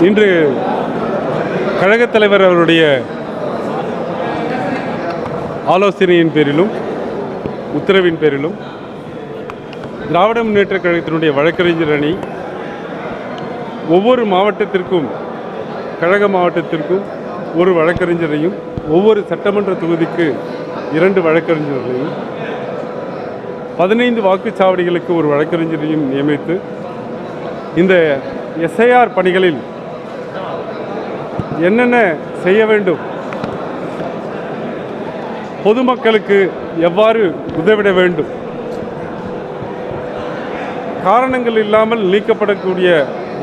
இன்று கழகத் தலைவர் அவருடைய ஆலோசனையின் பேரிலும் உத்தரவின் பேரிலும் திராவிட முன்னேற்றக் கழகத்தினுடைய வழக்கறிஞர் அணி ஒவ்வொரு மாவட்டத்திற்கும் கழக மாவட்டத்திற்கும் ஒரு வழக்கறிஞரையும் ஒவ்வொரு சட்டமன்ற தொகுதிக்கு 2 வழக்கறிஞர்களையும் 15 வாக்குச்சாவடிகளுக்கு ஒரு வழக்கறிஞரையும் நியமித்து இந்த எஸ்ஐஆர் பணிகளில் என்னென்ன செய்ய வேண்டும், பொதுமக்களுக்கு எவ்வாறு உதவிட வேண்டும், காரணங்கள் இல்லாமல் நீக்கப்படக்கூடிய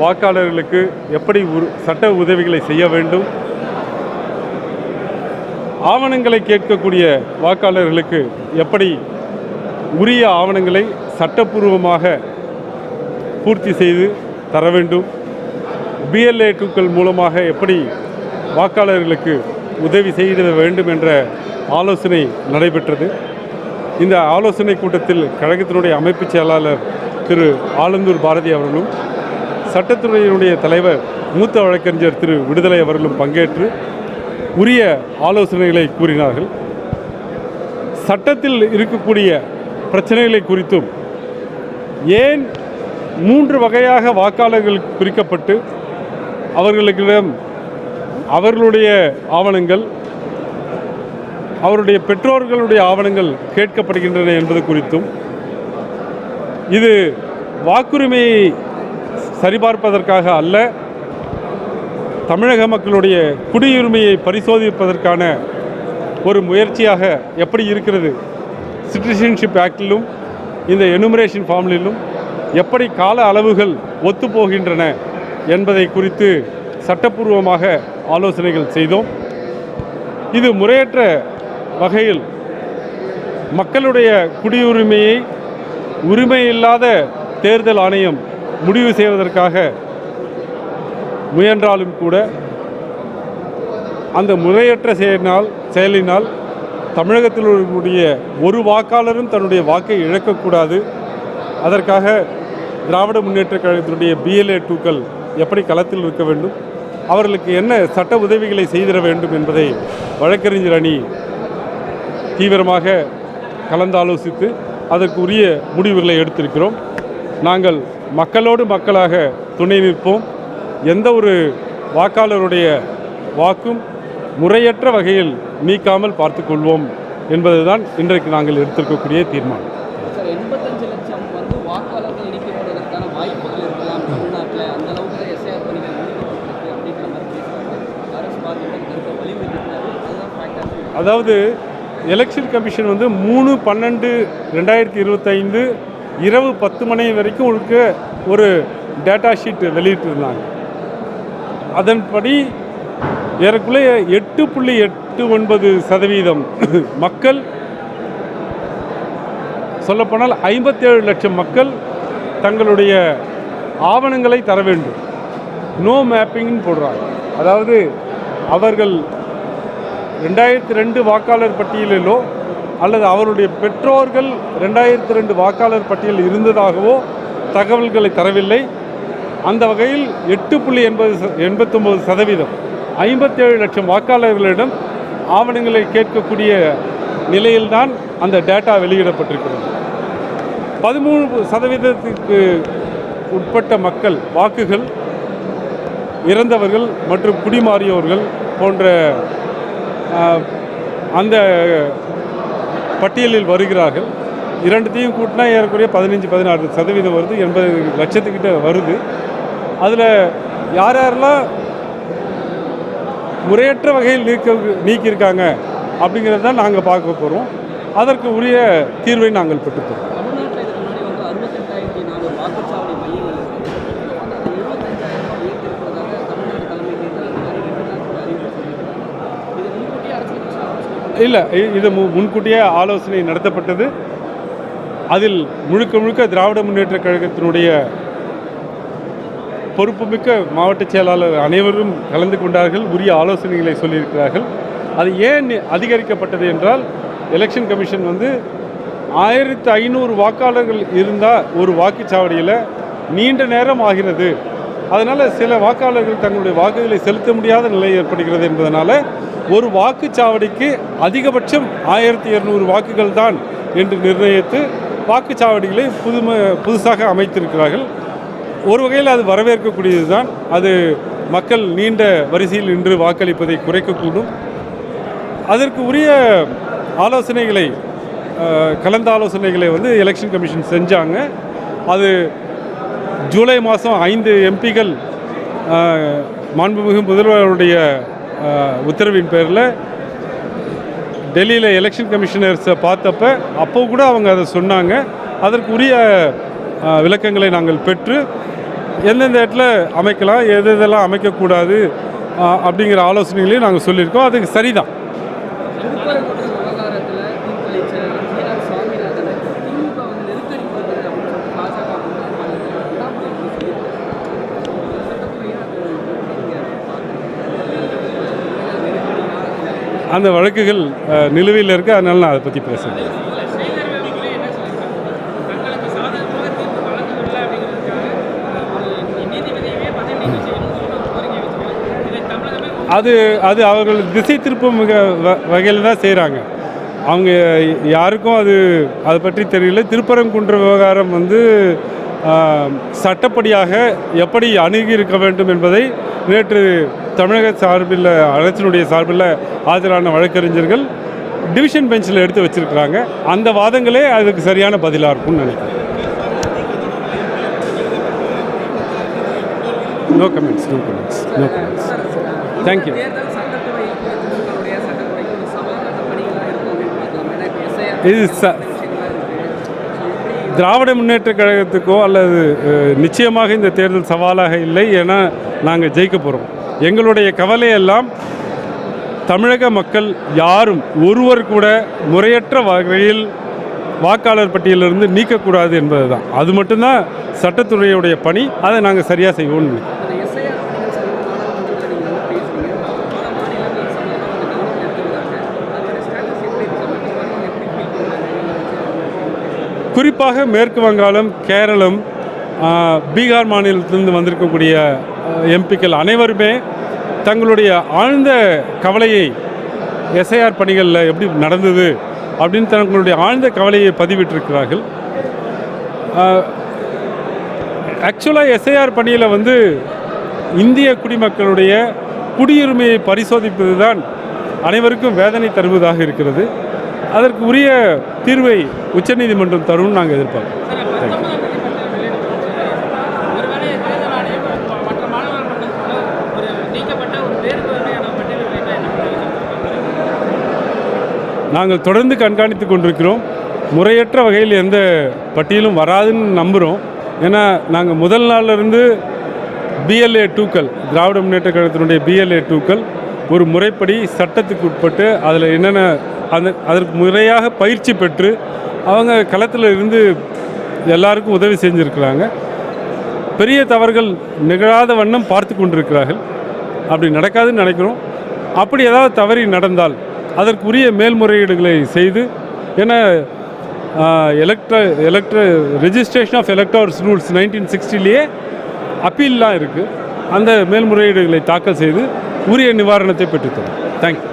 வாக்காளர்களுக்கு எப்படி சட்ட உதவிகளை செய்ய வேண்டும், ஆவணங்களை கேட்கக்கூடிய வாக்காளர்களுக்கு எப்படி உரிய ஆவணங்களை சட்டப்பூர்வமாக பூர்த்தி செய்து தர வேண்டும், BLA2க்கள் மூலமாக எப்படி வாக்காளர்களுக்கு உதவி செய்திட வேண்டும் என்ற ஆலோசனை நடைபெற்றது. இந்த ஆலோசனை கூட்டத்தில் கழகத்தினுடைய அமைப்பு செயலாளர் திரு ஆலந்தூர் பாரதி அவர்களும் சட்டத்துறையினுடைய தலைவர் மூத்த வழக்கறிஞர் திரு விடுதலை அவர்களும் பங்கேற்று உரிய ஆலோசனைகளை கூறினார்கள். சட்டத்தில் இருக்கக்கூடிய பிரச்சனைகளை குறித்தும் ஏன் 3 வகையாக வாக்காளர்கள் பிரிக்கப்பட்டு அவர்களிடம் அவர்களுடைய ஆவணங்கள், அவருடைய பெற்றோர்களுடைய ஆவணங்கள் கேட்கப்படுகின்றன என்பது குறித்தும், இது வாக்குரிமையை சரிபார்ப்பதற்காக அல்ல, தமிழக மக்களுடைய குடியுரிமையை பரிசோதிப்பதற்கான ஒரு முயற்சியாக எப்படி இருக்கிறது, சிட்டிசன்ஷிப் ஆக்டிலும் இந்த எனுமரேஷன் ஃபார்மிலும் எப்படி கால அளவுகள் ஒத்துப்போகின்றன என்பதை குறித்து சட்டப்பூர்வமாக ஆலோசனைகள் செய்தோம். இது முறையற்ற வகையில் மக்களுடைய குடியுரிமையை உரிமையில்லாத தேர்தல் ஆணையம் முடிவு செய்வதற்காக முயன்றாலும் கூட அந்த முறையற்ற செயலினால் தமிழகத்தில் இருக்கக்கூடிய ஒரு வாக்காளரும் தன்னுடைய வாக்கை இழக்கக்கூடாது. அதற்காக திராவிட முன்னேற்றக் கழகத்தினுடைய BLA2க்கள் எப்படி களத்தில் இருக்க வேண்டும், அவர்களுக்கு என்ன சட்ட உதவிகளை செய்திட வேண்டும் என்பதை வழக்கறிஞர் அணி தீவிரமாக கலந்தாலோசித்து அதற்கு உரிய முடிவுகளை எடுத்திருக்கிறோம். நாங்கள் மக்களோடு மக்களாக துணை நிற்போம். எந்த ஒரு வாக்காளருடைய வாக்கும் முறையற்ற வகையில் நீக்காமல் பார்த்துக்கொள்வோம் என்பதுதான் இன்றைக்கு நாங்கள் எடுத்திருக்கக்கூடிய தீர்மானம். 85 லட்சம் வாக்காளர்கள் நீக்கப்படுவதற்கான வாய்ப்புகள் இருக்கலாம் தமிழ்நாட்டில், அந்த அளவுக்கு எஸ்ஐஆர் பணிகள் நீக்கப்பட்டிருக்கு அப்படின்ற மாதிரி அரசு பார்த்து வலியுறுத்தினார். அதாவது எலெக்ஷன் கமிஷன் 3/12/2025 இரவு 10 மணி வரைக்கும் ஒரு டேட்டா ஷீட் வெளியிட்டிருந்தாங்க. அதன்படி ஏறக்குறைய 8.89% மக்கள், சொல்லப்போனால் 57 லட்சம் மக்கள் தங்களுடைய ஆவணங்களை தர வேண்டும். நோ மேப்பிங்னு போடுறாங்க. அதாவது அவர்கள் 2002 வாக்காளர் பட்டியலிலோ அல்லது அவருடைய பெற்றோர்கள் 2002 வாக்காளர் பட்டியலில் இருந்ததாகவோ தகவல்களை தரவில்லை. அந்த வகையில் 8.89% 57 லட்சம் வாக்காளர்களிடம் ஆவணங்களை கேட்கக்கூடிய நிலையில்தான் அந்த டேட்டா வெளியிடப்பட்டிருக்கிறது. 13% உட்பட்ட மக்கள் வாக்குகள் இறந்தவர்கள் மற்றும் குடிமாறியோர்கள் போன்ற அந்த பட்டியலில் வருகிறார்கள். இரண்டுத்தையும் கூட்டினா ஏறக்குறைய 15-16% வருது. 80 லட்சத்துக்கிட்ட வருது. அதில் யார் யாரெல்லாம் முறையற்ற வகையில் நீக்கியிருக்காங்க அப்படிங்கிறது தான் நாங்கள் பார்க்க போகிறோம். அதற்கு உரிய தீர்வை நாங்கள் பெற்றுத்தரோம். இல்லை, இது முன்கூட்டியே ஆலோசனை நடத்தப்பட்டது. அதில் முழுக்க திராவிட முன்னேற்றக் கழகத்தினுடைய பொறுப்புமிக்க மாவட்ட செயலாளர் அனைவரும் கலந்து கொண்டார்கள். உரிய ஆலோசனைகளை சொல்லியிருக்கிறார்கள். அது ஏன் அதிகரிக்கப்பட்டது என்றால், எலெக்ஷன் கமிஷன் 1500 வாக்காளர்கள் இருந்தால் ஒரு வாக்குச்சாவடியில் நீண்ட நேரம் ஆகிறது அதனால் சில வாக்காளர்கள் தங்களுடைய வாக்குகளை செலுத்த முடியாத நிலை ஏற்படுகிறது என்பதனால் ஒரு வாக்குச்சாவடிக்கு அதிகபட்சம் 1200 வாக்குகள் தான் என்று நிர்ணயித்து வாக்குச்சாவடிகளை புதுசாக அமைத்திருக்கிறார்கள். ஒரு வகையில் அது வரவேற்கக்கூடியது தான். அது மக்கள் நீண்ட வரிசையில் நின்று வாக்களிப்பதை குறைக்கக்கூடும். அதற்கு உரிய ஆலோசனைகளை கலந்த ஆலோசனைகளை எலெக்ஷன் கமிஷன் செஞ்சாங்க. அது ஜூலை மாதம் 5 எம்பிகள் மாண்புமிகு முதல்வருடைய உத்தரவின் பேரில் டெல்லியில் எலெக்ஷன் கமிஷனர்ஸை பார்த்தப்ப அப்போ கூட அவங்க அதை சொன்னாங்க. அதற்கு உரிய விளக்கங்களை நாங்கள் பெற்று எந்தெந்த இடத்துல அமைக்கலாம், எதெல்லாம் அமைக்கக்கூடாது அப்படிங்கிற ஆலோசனைகளையும் நாங்கள் சொல்லியிருக்கோம். அதுக்கு சரிதான். அந்த வழக்குகள் நிலுவையில் இருக்குது. அதனால நான் அதை பற்றி பேசுகிறேன். அது அது அவர்கள் திசை திருப்பும் வகையில் தான் செய்கிறாங்க. அவங்க யாருக்கும் அதை பற்றி தெரியல. திருப்பரங்குன்ற விவகாரம் சட்டப்படியாக எப்படி அணுகி இருக்க வேண்டும் என்பதை நேற்று தமிழக சார்பில் அரசினுடைய சார்பில் ஆஜரான வழக்கறிஞர்கள் டிவிஷன் பெஞ்சில் எடுத்து வச்சிருக்கிறாங்க. அந்த வாதங்களே அதுக்கு சரியான பதிலாக இருக்கும்னு நினைக்கிறேன். No comments. தேங்க்யூ. இது திராவிட முன்னேற்ற கழகத்துக்கோ அல்லது நிச்சயமாக இந்த தேர்தல் சவாலாக இல்லை. ஏன்னா நாங்கள் ஜெயிக்க போகிறோம். எங்களுடைய கவலையெல்லாம் தமிழக மக்கள் யாரும் ஒருவர் கூட முறையற்ற வகையில் வாக்காளர் பட்டியலிருந்து நீக்கக்கூடாது என்பது தான். அது மட்டும்தான் சட்டத்துறையுடைய பணி. அதை நாங்கள் சரியாக செய்வோம்னு. குறிப்பாக மேற்கு வங்காளம், கேரளம், பீகார் மாநிலத்திலிருந்து வந்திருக்கக்கூடிய எம்பிக்கள் அனைவருமே தங்களுடைய ஆழ்ந்த கவலையை எஸ்ஐஆர் பணிகளில் எப்படி நடந்தது அப்படின்னு தங்களுடைய ஆழ்ந்த கவலையை பதிவிட்டிருக்கிறார்கள். ஆக்சுவலாக எஸ்ஐஆர் பணியில் இந்திய குடிமக்களுடைய குடியுரிமையை பரிசோதிப்பது தான் அனைவருக்கும் வேதனை தருவதாக இருக்கிறது. அதற்கு உரிய தீர்வை உச்சநீதிமன்றம் தரும்னு நாங்கள் எதிர்பார்க்கிறோம். நாங்கள் தொடர்ந்து கண்காணித்து கொண்டிருக்கிறோம். முறையற்ற வகையில் எந்த பட்டியலும் வராதுன்னு நம்புகிறோம். ஏன்னா நாங்கள் முதல் நாளிலிருந்து BLA 2க்கள், திராவிட முன்னேற்ற கழகத்தினுடைய BLA 2க்கள் ஒரு முறைப்படி சட்டத்துக்கு உட்பட்டு அதில் என்னென்ன அதற்கு முறையாக பயிற்சி பெற்று அவங்க களத்தில் இருந்து எல்லாருக்கும் உதவி செஞ்சுருக்கிறாங்க. பெரிய தவறுகள் நிகழாத வண்ணம் பார்த்து கொண்டிருக்கிறார்கள். அப்படி நடக்காதுன்னு நினைக்கிறோம். அப்படி ஏதாவது தவறி நடந்தால் அதற்கு உரிய மேல்முறையீடுகளை செய்து, ஏன்னா ரெஜிஸ்ட்ரேஷன் ஆஃப் எலக்டர்ஸ் ரூல்ஸ் 1960லேயே அப்பீல்லாம் இருக்குது. அந்த மேல்முறையீடுகளை தாக்கல் செய்து உரிய நிவாரணத்தை பெற்றுத்தரும். தேங்க்யூ.